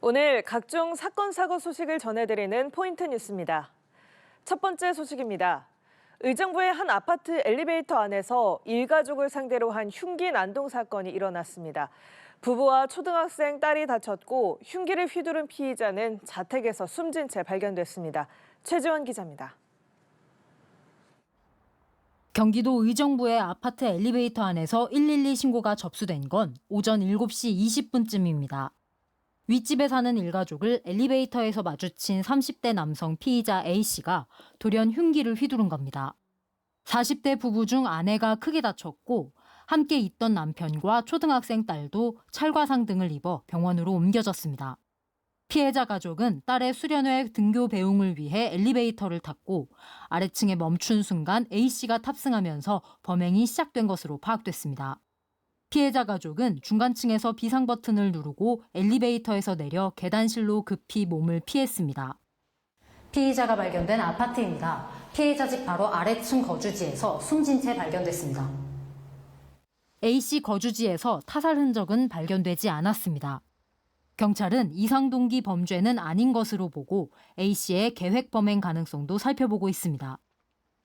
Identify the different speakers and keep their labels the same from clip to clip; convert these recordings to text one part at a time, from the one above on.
Speaker 1: 오늘 각종 사건, 사고 소식을 전해드리는 포인트 뉴스입니다. 첫 번째 소식입니다. 의정부의 한 아파트 엘리베이터 안에서 일가족을 상대로 한 흉기 난동 사건이 일어났습니다. 부부와 초등학생 딸이 다쳤고 흉기를 휘두른 피의자는 자택에서 숨진 채 발견됐습니다. 최지원 기자입니다.
Speaker 2: 경기도 의정부의 아파트 엘리베이터 안에서 112 신고가 접수된 건 오전 7시 20분쯤입니다. 윗집에 사는 일가족을 엘리베이터에서 마주친 30대 남성 피의자 A씨가 돌연 흉기를 휘두른 겁니다. 40대 부부 중 아내가 크게 다쳤고 함께 있던 남편과 초등학생 딸도 찰과상 등을 입어 병원으로 옮겨졌습니다. 피해자 가족은 딸의 수련회 등교 배웅을 위해 엘리베이터를 탔고 아래층에 멈춘 순간 A씨가 탑승하면서 범행이 시작된 것으로 파악됐습니다. 피해자 가족은 중간층에서 비상 버튼을 누르고 엘리베이터에서 내려 계단실로 급히 몸을 피했습니다. 피의자가 발견된 아파트입니다. 피해자 집 바로 아래층 거주지에서 숨진 채 발견됐습니다. A씨 거주지에서 타살 흔적은 발견되지 않았습니다. 경찰은 이상동기 범죄는 아닌 것으로 보고 A씨의 계획 범행 가능성도 살펴보고 있습니다.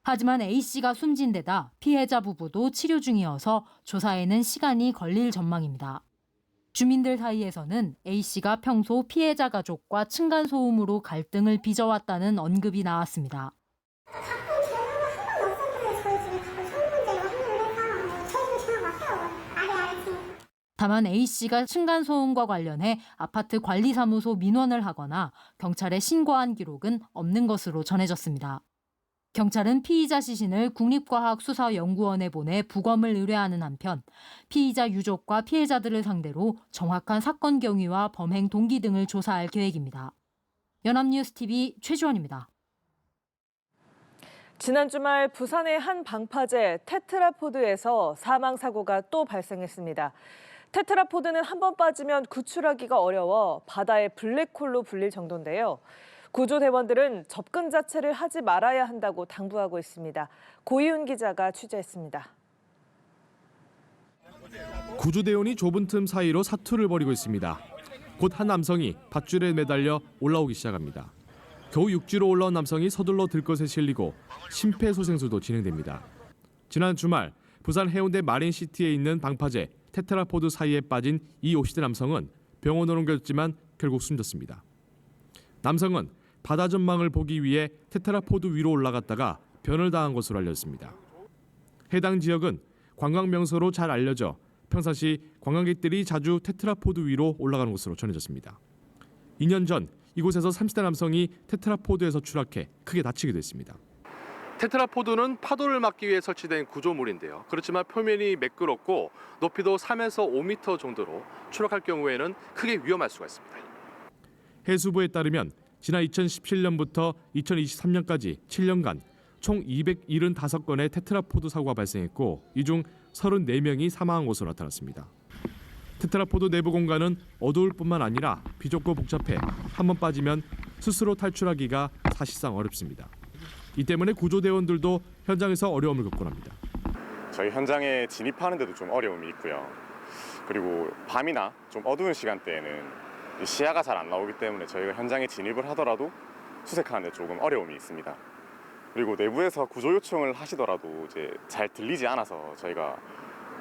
Speaker 2: 하지만 A씨가 숨진 데다 피해자 부부도 치료 중이어서 조사에는 시간이 걸릴 전망입니다. 주민들 사이에서는 A씨가 평소 피해자 가족과 층간소음으로 갈등을 빚어왔다는 언급이 나왔습니다. 다만 A씨가 층간소음과 관련해 아파트 관리사무소 민원을 하거나 경찰에 신고한 기록은 없는 것으로 전해졌습니다. 경찰은 피의자 시신을 국립과학수사연구원에 보내 부검을 의뢰하는 한편 피의자 유족과 피해자들을 상대로 정확한 사건 경위와 범행 동기 등을 조사할 계획입니다. 연합뉴스TV 최지원입니다.
Speaker 1: 지난 주말 부산의 한 방파제 테트라포드에서 사망 사고가 또 발생했습니다. 테트라포드는 한 번 빠지면 구출하기가 어려워 바다의 블랙홀로 불릴 정도인데요. 구조대원들은 접근 자체를 하지 말아야 한다고 당부하고 있습니다. 고이훈 기자가 취재했습니다.
Speaker 3: 구조대원이 좁은 틈 사이로 사투를 벌이고 있습니다. 곧 한 남성이 밧줄에 매달려 올라오기 시작합니다. 겨우 육지로 올라온 남성이 서둘러 들것에 실리고 심폐소생술도 진행됩니다. 지난 주말 부산 해운대 마린시티에 있는 방파제 테트라포드 사이에 빠진 이 50대 남성은 병원으로 옮겨졌지만 결국 숨졌습니다. 남성은 바다 전망을 보기 위해 테트라포드 위로 올라갔다가 변을 당한 것으로 알려졌습니다. 해당 지역은 관광 명소로 잘 알려져 평상시 관광객들이 자주 테트라포드 위로 올라가는 곳으로 전해졌습니다. 2년 전 이곳에서 30대 남성이 테트라포드에서 추락해 크게 다치기도 했습니다.
Speaker 4: 테트라포드는 파도를 막기 위해 설치된 구조물인데요. 그렇지만 표면이 매끄럽고 높이도 3에서 5m 정도로 추락할 경우에는 크게 위험할 수가 있습니다.
Speaker 3: 해수부에 따르면 지난 2017년부터 2023년까지 7년간 총 275건의 테트라포드 사고가 발생했고 이 중 34명이 사망한 것으로 나타났습니다. 테트라포드 내부 공간은 어두울 뿐만 아니라 비좁고 복잡해 한 번 빠지면 스스로 탈출하기가 사실상 어렵습니다. 이 때문에 구조대원들도 현장에서 어려움을 겪곤 합니다.
Speaker 5: 저희 현장에 진입하는 데도 좀 어려움이 있고요. 그리고 밤이나 좀 어두운 시간대에는 시야가 잘 안 나오기 때문에 저희가 현장에 진입을 하더라도 수색하는 데 조금 어려움이 있습니다. 그리고 내부에서 구조 요청을 하시더라도 이제 잘 들리지 않아서 저희가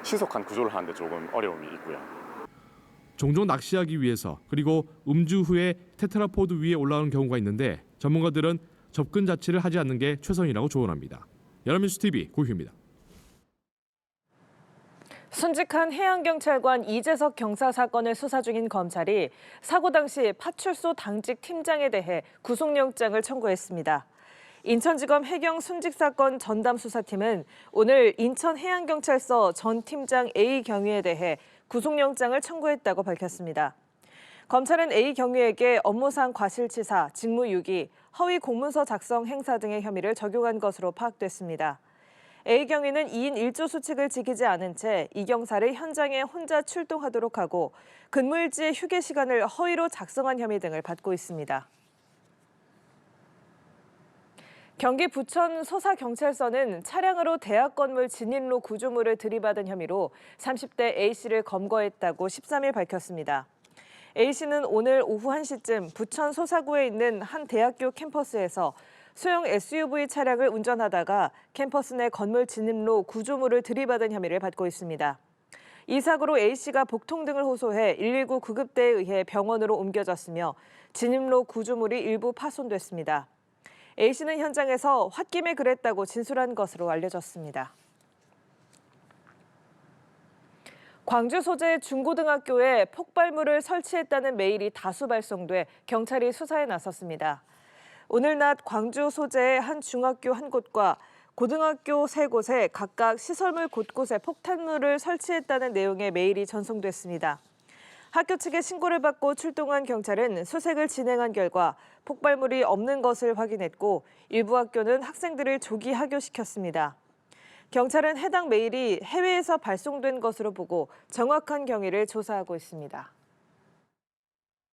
Speaker 5: 신속한 구조를 하는 데 조금 어려움이 있고요.
Speaker 3: 종종 낚시하기 위해서 그리고 음주 후에 테트라포드 위에 올라오는 경우가 있는데 전문가들은 접근 자체를 하지 않는 게 최선이라고 조언합니다. 연합뉴스TV 고희입니다.
Speaker 1: 순직한 해양경찰관 이재석 경사 사건을 수사 중인 검찰이 사고 당시 파출소 당직 팀장에 대해 구속영장을 청구했습니다. 인천지검 해경 순직 사건 전담 수사팀은 오늘 인천해양경찰서 전 팀장 A 경위에 대해 구속영장을 청구했다고 밝혔습니다. 검찰은 A 경위에게 업무상 과실치사, 직무유기, 허위 공문서 작성 행사 등의 혐의를 적용한 것으로 파악됐습니다. A 경위는 2인 1조 수칙을 지키지 않은 채 이 경사를 현장에 혼자 출동하도록 하고 근무일지의 휴게 시간을 허위로 작성한 혐의 등을 받고 있습니다. 경기 부천 서사경찰서는 차량으로 대학 건물 진입로 구조물을 들이받은 혐의로 30대 A씨를 검거했다고 13일 밝혔습니다. A씨는 오늘 오후 1시쯤 부천 소사구에 있는 한 대학교 캠퍼스에서 소형 SUV 차량을 운전하다가 캠퍼스 내 건물 진입로 구조물을 들이받은 혐의를 받고 있습니다. 이 사고로 A씨가 복통 등을 호소해 119 구급대에 의해 병원으로 옮겨졌으며 진입로 구조물이 일부 파손됐습니다. A씨는 현장에서 홧김에 그랬다고 진술한 것으로 알려졌습니다. 광주 소재 중고등학교에 폭발물을 설치했다는 메일이 다수 발송돼 경찰이 수사에 나섰습니다. 오늘 낮 광주 소재의 한 중학교 한 곳과 고등학교 3곳에 각각 시설물 곳곳에 폭탄물을 설치했다는 내용의 메일이 전송됐습니다. 학교 측의 신고를 받고 출동한 경찰은 수색을 진행한 결과 폭발물이 없는 것을 확인했고 일부 학교는 학생들을 조기 하교시켰습니다. 경찰은 해당 메일이 해외에서 발송된 것으로 보고 정확한 경위를 조사하고 있습니다.